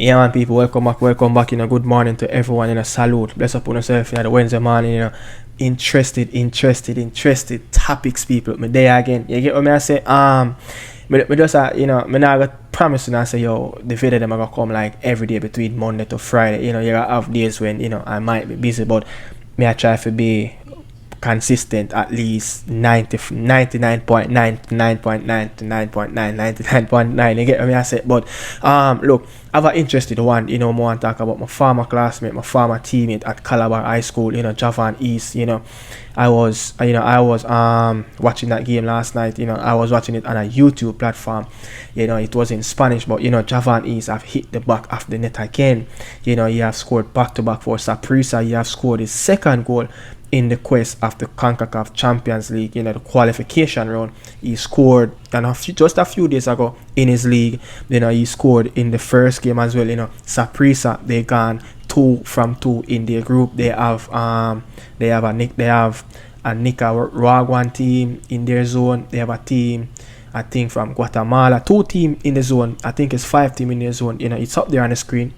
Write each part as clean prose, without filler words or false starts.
Yeah, man, people, welcome back. Good morning to everyone. Salute, bless up on yourself. The Wednesday morning. Interested topics, people. Me there again. You get what me I say? Me just me not got promise and say the video them are gonna come like every day between Monday to Friday. You gotta have days when I might be busy, but me I try to be consistent at least 99.9 to 9.9 to 9.9, 99.9. You get what I say? But look, I have an interested one. More want to talk about my former classmate, my former teammate at Calabar High School. Javan East. I was watching that game last night. I was watching it on a YouTube platform. It was in Spanish, but Javan East have hit the back of the net again. He have scored back to back for Saprissa. He have scored his second goal in the quest of the CONCACAF Champions League, the qualification round. He scored, and just a few days ago in his league, he scored in the first game as well. Saprissa, they gone 2 from 2 in their group. They have a Nicaraguan team in their zone. They have a team, I think, from Guatemala. 2 teams in the zone. I think it's 5 teams in their zone. It's up there on the screen.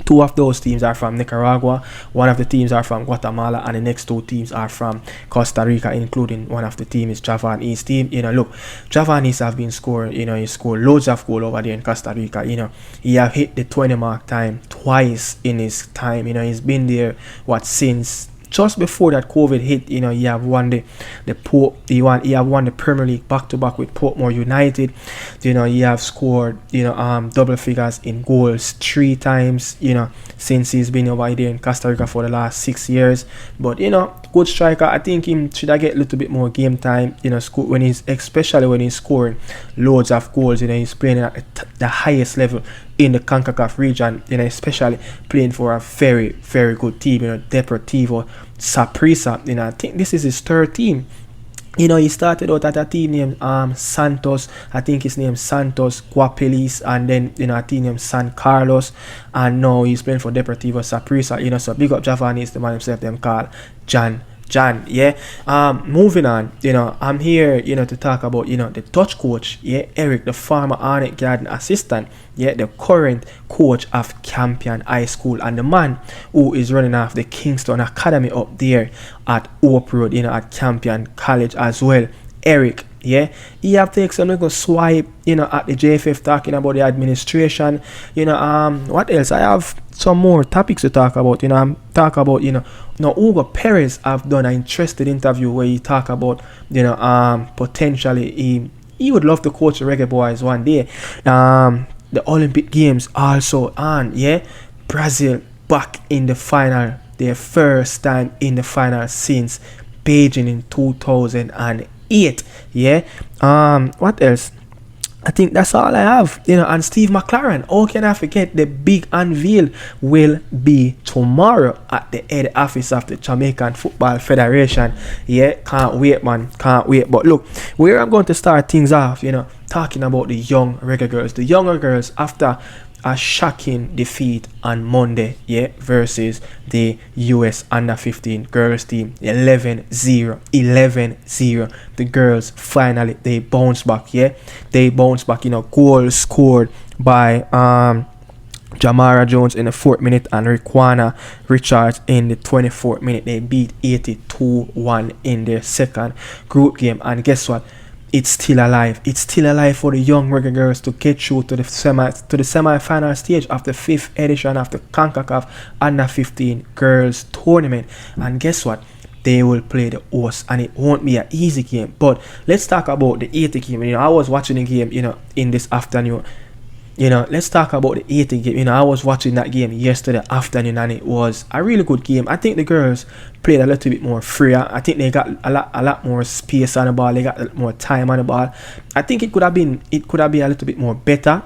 2 of those teams are from Nicaragua, 1 of the teams are from Guatemala, and the next 2 teams are from Costa Rica, including one of the team is Javan East team. Look, Javan East have been scoring, he scored loads of goals over there in Costa Rica. He have hit the 20 mark time twice in his time. He's been there since just before that COVID hit. He have won the Premier League back to back with Portmore United. He have scored double figures in goals 3 times since he's been over there in Costa Rica for the last 6 years. But good striker. I think him should get a little bit more game time. Especially when he's scoring loads of goals. He's playing at the highest level in the CONCACAF region, especially playing for a very, very good team, Deportivo Saprissa. I think this is his 3rd team. He started out at a team named Santos. I think his name Santos Guapelis, and then a team named San Carlos, and now he's playing for Deportivo Saprissa. So big up Javan is the man himself. Them called John. Yeah. Moving on. I'm here to talk about the touch coach, Eric, the former Arnett Garden assistant, the current coach of Campion High School, and the man who is running off the Kingston Academy up there at Hope Road, at Campion College as well. Eric, he have taken some little swipe, at the JFF, talking about the administration. What else? I have some more topics to talk about. Talk about, Hugo Perez have done an interesting interview where he talk about, potentially he would love to coach the Reggae Boyz one day. The Olympic Games also on, Brazil back in the final, their first time in the final since Beijing in 2008. What else? I think that's all I have. And Steve McClaren, how can I forget? The big unveil will be tomorrow at the head office of the Jamaican Football Federation. Can't wait, man. Can't wait. But look, where I'm going to start things off, talking about the young Reggae Girls. The younger girls, after a shocking defeat on Monday, versus the US Under-15 girls team, 11-0. The girls finally, they bounce back, They bounce back, goals scored by Jamara Jones in the 4th minute and Riquana Richards in the 24th minute. They beat 82-1 in their second group game. And guess what? It's still alive. It's still alive for the young Reggae Girls to get through to the semi-final stage of the 5th edition of the CONCACAF Under-15 Girls Tournament. And guess what? They will play the host, and it won't be an easy game. But let's talk about the 80 game. I was watching the game, in this afternoon. Let's talk about the 80 game. I was watching that game yesterday afternoon, and it was a really good game. I think the girls played a little bit more freer. I think they got a lot more space on the ball. They got a lot more time on the ball. I think it could have been a little bit more better.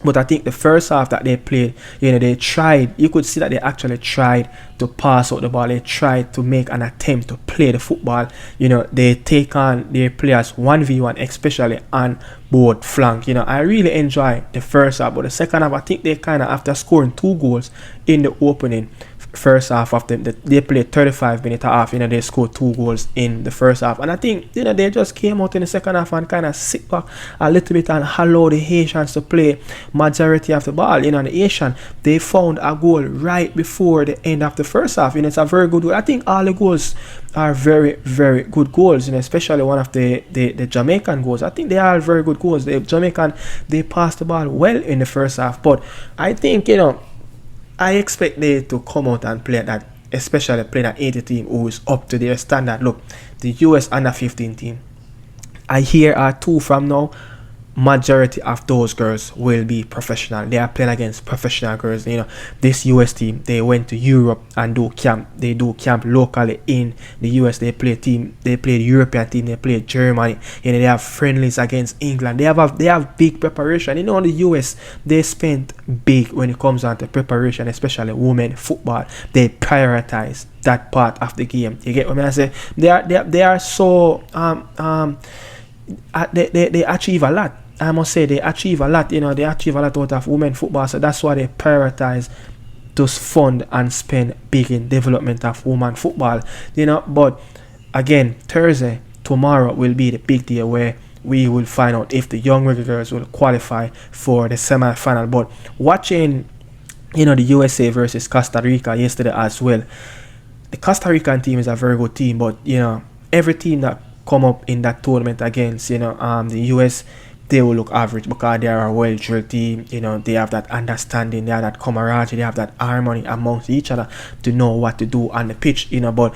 But I think the first half that they played, they tried. You could see that they actually tried to pass out the ball. They tried to make an attempt to play the football. They take on their players 1v1, especially on both flank. I really enjoy the first half, but the second half, I think they kind of, after scoring 2 goals in the opening first half of them. They played 35 minutes a half. They scored 2 goals in the first half, and I think they just came out in the second half and kind of sit back a little bit and allow the Haitians to play majority of the ball. The Haitian, they found a goal right before the end of the first half. It's a very good goal. I think all the goals are very, very good goals, especially one of the Jamaican goals. I think they are very good goals. The Jamaican, they passed the ball well in the first half, but I think I expect they to come out and play that, especially play that 80 team who is up to their standard. Look, the US under 15 team, I hear 2 from now. Majority of those girls will be professional. They are playing against professional girls. This US team, they went to Europe and do camp. They do camp locally in the US. They play the European team. They play Germany. They have friendlies against England. They have big preparation. The US, they spent big when it comes down to preparation, especially women football. They prioritize that part of the game. You get what I say? They are so they achieve a lot. I must say they achieve a lot. They achieve a lot out of women football, so that's why they prioritize to fund and spend big in development of women football. But again, Thursday, tomorrow will be the big day where we will find out if the young Reggae Girls will qualify for the semi-final. But watching the USA versus Costa Rica yesterday as well, the Costa Rican team is a very good team, but every team that come up in that tournament against the US, they will look average because they are a well-drilled team. They have that understanding, they have that camaraderie, they have that harmony amongst each other to know what to do on the pitch. But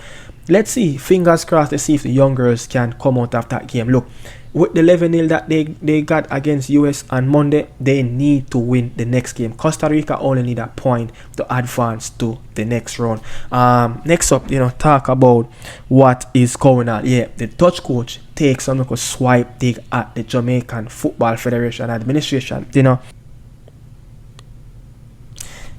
let's see, fingers crossed, to see if the young girls can come out of that game. Look, with the 11-0 that they got against US on Monday, they need to win the next game. Costa Rica only need a point to advance to the next round. Next up, talk about what is going on. Yeah, the Dutch coach takes some swipe dig at the Jamaican Football Federation administration.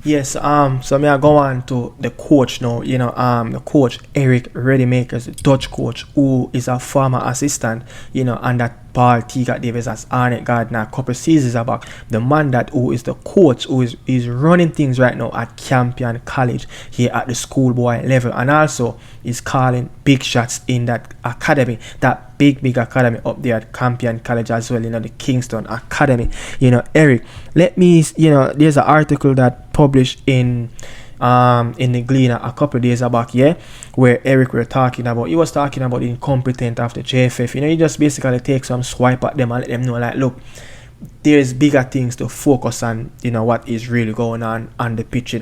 Yes, so may I go on to the coach now, the coach Eric Redemakers, the Dutch coach, who is a former assistant, under Paul Tigat Davis as Arnett Gardner a couple seasons back. The man who is the coach, who is running things right now at Campion College here at the schoolboy level, and also is calling big shots in that academy, that big academy up there at Campion College as well, the Kingston Academy. Eric, let me, there's an article that published in the Gleaner a couple of days back, where Eric was talking about the incompetent of the JFF. He just basically take some swipe at them and let them know, like, look, there's bigger things to focus on, what is really going on the pitch.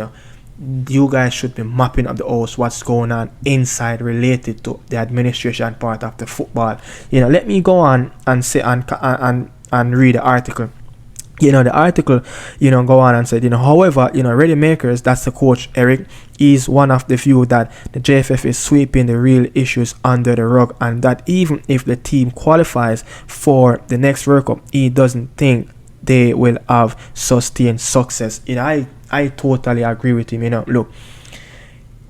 You guys should be mapping up the house, what's going on inside related to the administration part of the football. Let me go on and say and read the article. The article, go on and said, however, Ready Makers, that's the coach, Eric, is one of the few that the JFF is sweeping the real issues under the rug, and that even if the team qualifies for the next World Cup, he doesn't think they will have sustained success. I totally agree with him. Look,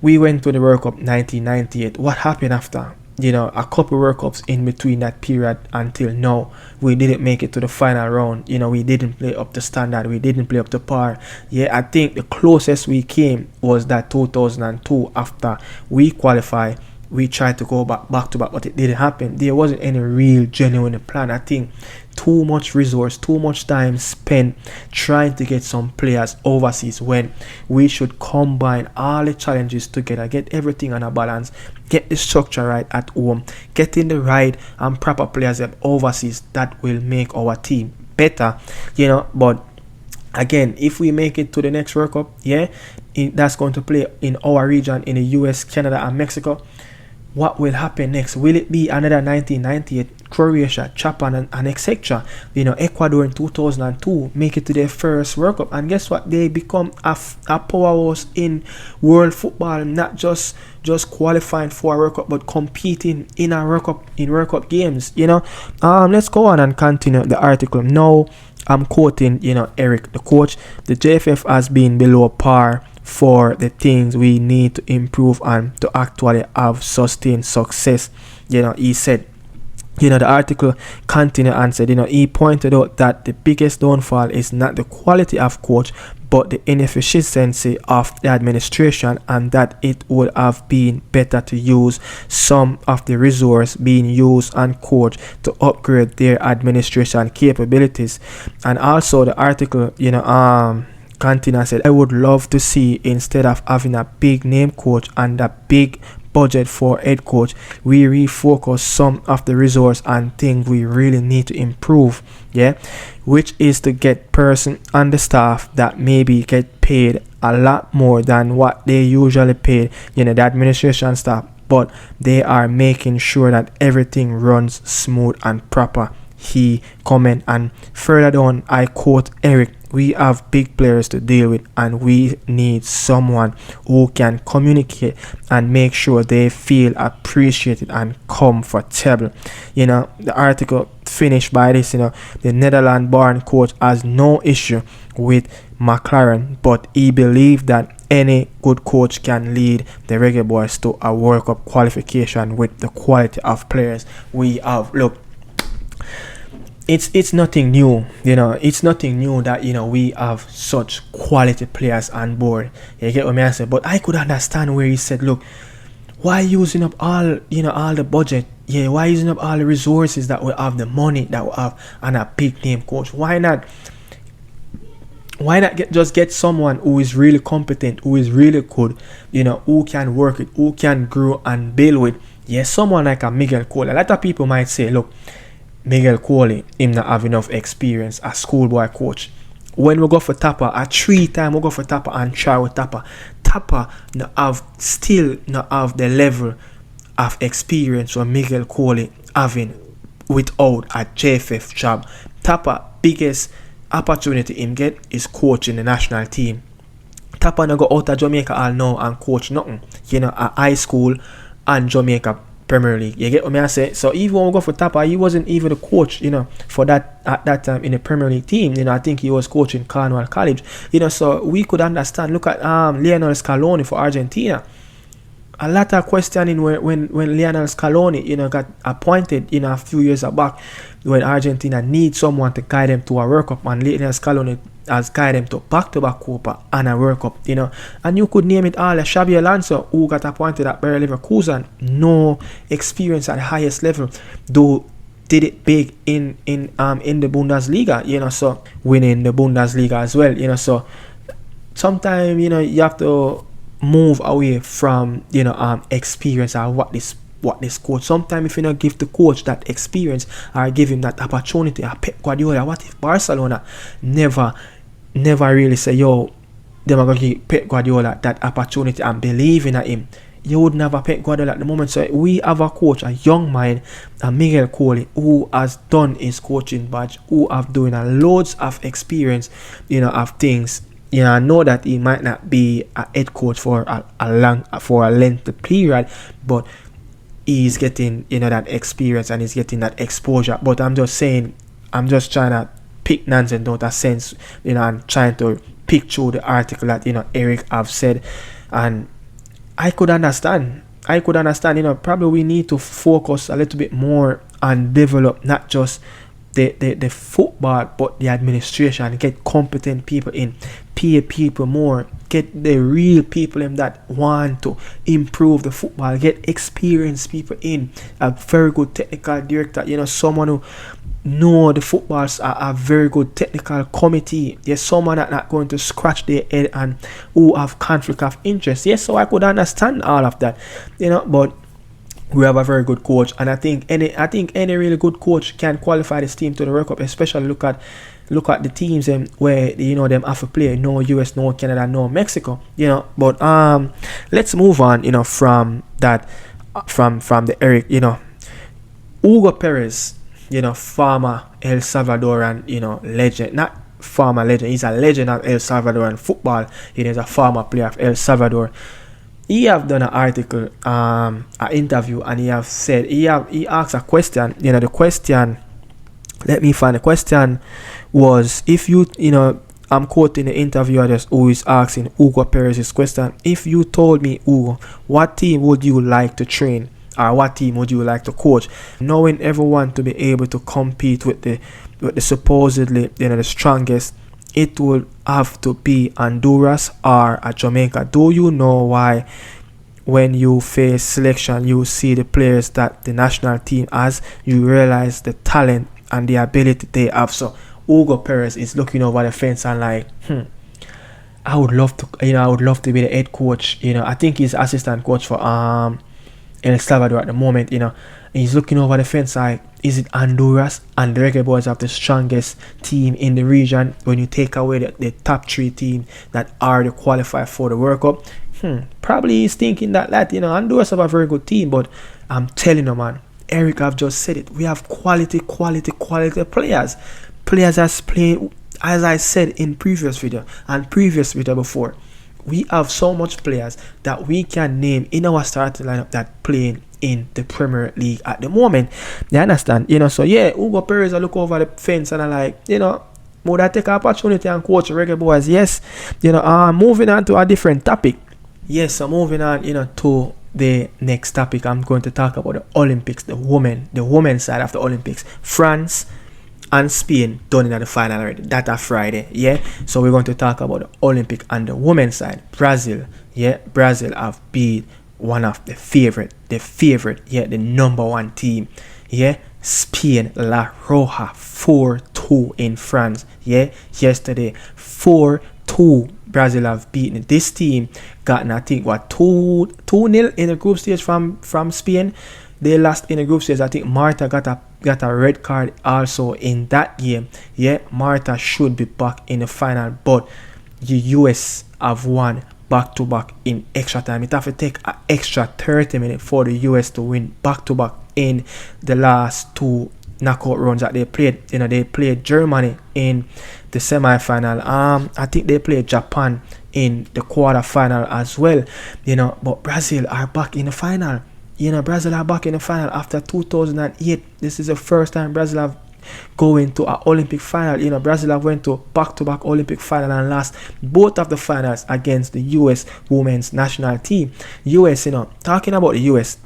we went to the World Cup 1998. What happened after? A couple World Cups in between that period until now, we didn't make it to the final round. We didn't play up to standard. We didn't play up to par. I think the closest we came was that 2002. After we qualified, we tried to go back to back, but it didn't happen. There wasn't any real genuine plan. I think too much resource, too much time spent trying to get some players overseas when we should combine all the challenges together, get everything on a balance, get the structure right at home, getting the right and proper players overseas. That will make our team better, but again, if we make it to the next World Cup, that's going to play in our region, in the US, Canada and Mexico. What will happen next? Will it be another 1998, Croatia, Japan and etc.? Ecuador in 2002 make it to their first World Cup, and guess what? They become a powerhouse in world football, not just qualifying for a World Cup, but competing in a World Cup games. Let's go on and continue the article. Now I'm quoting, Eric, the coach. The JFF has been below par for the things we need to improve and to actually have sustained success. He said, the article continued and said, he pointed out that the biggest downfall is not the quality of coach, but the inefficiency of the administration, and that it would have been better to use some of the resource being used on coach to upgrade their administration capabilities. And also the article, continue said, I would love to see, instead of having a big name coach and a big budget for head coach, we refocus some of the resource and things we really need to improve, which is to get person on the staff that maybe get paid a lot more than what they usually paid, the administration staff, but they are making sure that everything runs smooth and proper, he comment. And further down, I quote Eric, we have big players to deal with, and we need someone who can communicate and make sure they feel appreciated and comfortable. The article finished by this, the Netherlands-born coach has no issue with McClaren, but he believes that any good coach can lead the Reggae Boyz to a World Cup qualification with the quality of players we have. Look, it's nothing new, it's nothing new that we have such quality players on board. You get what I say? But I could understand where he said, look, why using up all all the budget? Why using up all the resources that we have, the money that we have, and a big name coach? Why not just get someone who is really competent, who is really good, who can work it, who can grow and build with? Someone like a Miguel Cole. A lot of people might say, look, Miguel Cole, him not have enough experience as schoolboy coach. When we go for Tapper, a 3-time we go for Tapper and try with Tapper. Tapper still not have the level of experience what Miguel Cole having without a JFF job. Tapper biggest opportunity him get is coaching the national team. Tapper no go out of Jamaica all now and coach nothing. A high school and Jamaica Premier League. You get what I say? So even when we go for Tapper, he wasn't even a coach, for that at that time in the Premier League team. I think he was coaching Cornwall College. So we could understand. Look at Lionel Scaloni for Argentina. A lot of questioning when Lionel Scaloni, got appointed, a few years back, when Argentina needs someone to guide them to a World Cup, and Lionel Scaloni has guided them to back-to-back Copa and a World Cup, and you could name it all. Xabi Alonso, who got appointed at Bayer Leverkusen, no experience at the highest level, though did it big in the Bundesliga, so winning the Bundesliga as well, so sometimes, you have to move away from, experience or what this coach. Sometimes if you don't give the coach that experience or give him that opportunity, Pep Guardiola, what if Barcelona never really say, they're going to give Pep Guardiola that opportunity and believe in him? You wouldn't have a Pep Guardiola at the moment. So we have a coach, a young mind, a Miguel Cole, who has done his coaching badge, who have doing a loads of experience, of things. I know that he might not be a head coach for a lengthy period, but he's getting that experience and he's getting that exposure. But I'm just saying, I'm just trying to pick nonsense out of sense, and trying to pick through the article that Eric have said, and I could understand. Probably we need to focus a little bit more and develop not just the football, but the administration. Get competent people in, pay people more, get the real people in that want to improve the football, get experienced people in, a very good technical director, someone who know the footballs, are a very good technical committee. Someone that not going to scratch their head and who have conflict of interest. So I could understand all of that, but we have a very good coach, and I think any really good coach can qualify this team to the World Cup. Especially look at the teams where them have to play. No US, no Canada, no Mexico. But let's move on. From that, from the Eric. Hugo Perez. Former El Salvadoran. Legend. Not former legend. He's a legend of El Salvadoran football. He is a former player of El Salvador. He have done an article, an interview, and he have said he asked a question. The question, let me find the question, was, if you I'm quoting the interviewer just who is asking Hugo Perez's question. If you told me, Hugo, what team would you like to train, or what team would you like to coach, knowing everyone to be able to compete with the supposedly the strongest it would have to be Honduras or a Jamaica. Do you know why when you face selection, you see the players that the national team has, you realize the talent and the ability they have? So Hugo Perez is looking over the fence and like, I would love to be the head coach. I think he's assistant coach for El Salvador at the moment. He's looking over the fence like, is it Honduras and the Reggae Boyz have the strongest team in the region when you take away the top 3 teams that are the qualified for the World Cup? Probably he's thinking that Honduras have a very good team, but I'm telling you, man, Eric have just said it. We have quality players. Players that's playing, as I said in previous video before, we have so much players that we can name in our starting lineup that playing in the Premier League at the moment. You understand? So yeah, Hugo Perez, I look over the fence and I like, would I take an opportunity and coach Reggae Boyz? Yes. Moving on to a different topic. Yes, so moving on, to the next topic. I'm going to talk about the Olympics, the women's side of the Olympics. France and Spain done in the final already. That are Friday, yeah. So we're going to talk about the Olympic and the women's side. Brazil have beat one of the favorite, the number 1 team, yeah. Spain, La Roja, 4-2 in France, yeah. Yesterday, 4-2. Brazil have beaten this team. Gotten, I think, 2-0 in the group stage from Spain. They lost in the group stage. I think Marta got a red card also in that game. Yeah, Marta should be back in the final, but the US have won back-to-back in extra time. It have to take an extra 30 minutes for the US to win back-to-back in the last 2 knockout rounds that they played. They played Germany in the semi-final. I think they played Japan in the quarter-final as well. But Brazil are back in the final. Brazil are back in the final after 2008. This is the first time Brazil have going to an Olympic final. Brazil have went to back-to-back Olympic final and lost both of the finals against the US women's national team. US, talking about the US,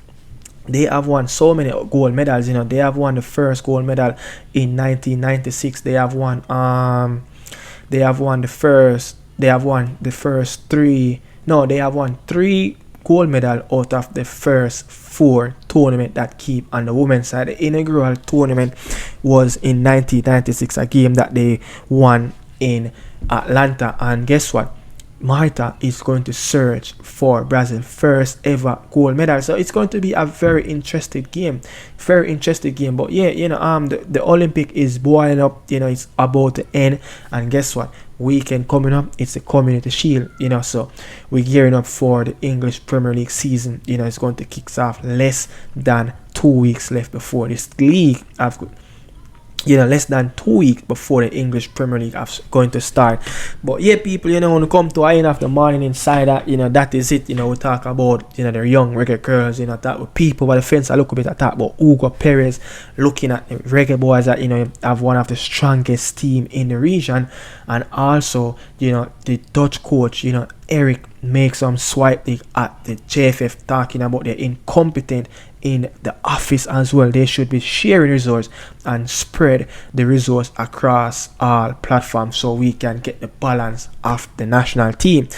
they have won so many gold medals. They have won the first gold medal in 1996. They have won three gold medal out of the first 4 tournament that keep on the women's side. The inaugural tournament was in 1996, a game that they won in Atlanta. And guess what? Marta is going to search for Brazil's first ever gold medal. So it's going to be a very interesting game. But yeah, the Olympic is boiling up. It's about to end. And guess what? Weekend coming up, it's the Community Shield. So we're gearing up for the English Premier League season. It's going to kick off less than 2 weeks left before this league. Less than 2 weeks before the English Premier League is going to start. But yeah, people, when you come to the end of the morning insider, that is it. We talk about, the young reggae girls, talk with people by the fence. I look a bit at talk about Hugo Perez, looking at the Reggae Boyz that, have one of the strongest team in the region. And also, the Dutch coach, Eric makes some swipe at the JFF, talking about their incompetent in the office as well. They should be sharing resource and spread the resource across all platforms so we can get the balance of the national team.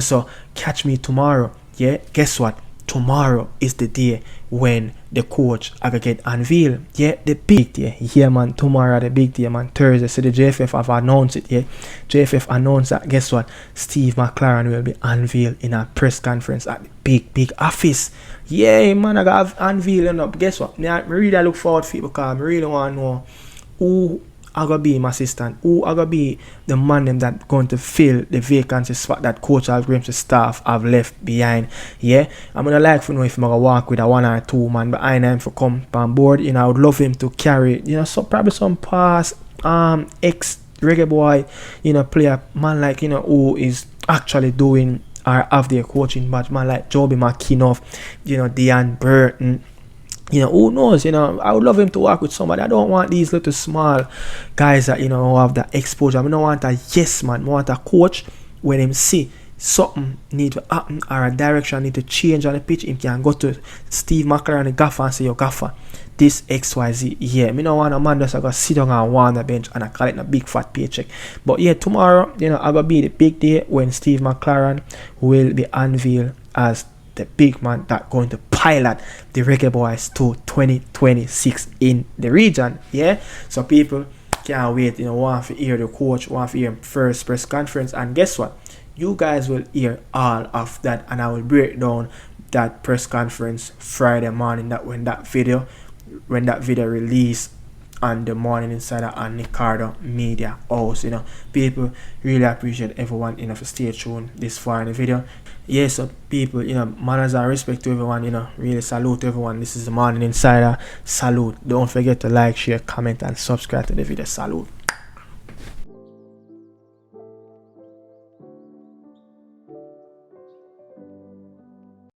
So catch me tomorrow. Yeah, guess what? Tomorrow is the day when the coach are get unveil. Yeah, the big day. Yeah, man, tomorrow the big day, man. Thursday. So the JFF have announced it. Yeah, JFF announced that. Guess what? Steve McClaren will be unveiled in a press conference at the big office. Yeah, man, I got unveiling up. Guess what? I really look forward to it because I really want to know who I gonna be my assistant, who I gonna be the man them that going to fill the vacancy spot that Coach Algrim's staff have left behind. Yeah, I'm gonna like to know if I'm gonna walk with a 1 or 2 man behind him for come on board. I would love him to carry, so probably some past ex Reggae Boy, player man like who is actually doing or have their coaching badge, man like Joby McKinnon, Dean Burton. Who knows? I would love him to work with somebody. I don't want these little small guys that, who have that exposure. I don't want a yes man. I want a coach when him see something need to happen or a direction need to change on the pitch. He can go to Steve McClaren, the gaffer, and say, yo, gaffer, this XYZ. Yeah, me no want a man just I go sit down and warm the bench and I collect a big fat paycheck. But yeah, tomorrow, I gonna be the big day when Steve McClaren will be unveiled as the big man that going to pilot the Reggae Boyz to 2026 in the region. Yeah, so people can't wait. Want to hear the coach, want to hear him first press conference, and guess what? You guys will hear all of that, and I will break down that press conference Friday morning. That when that video released on the Morning Insider and Nicardo Media House. People really appreciate everyone for stay tuned this far in the video. Yeah, so people, manners and respect to everyone. Really salute everyone. This is the Morning Insider. Salute. Don't forget to like, share, comment, and subscribe to the video. Salute.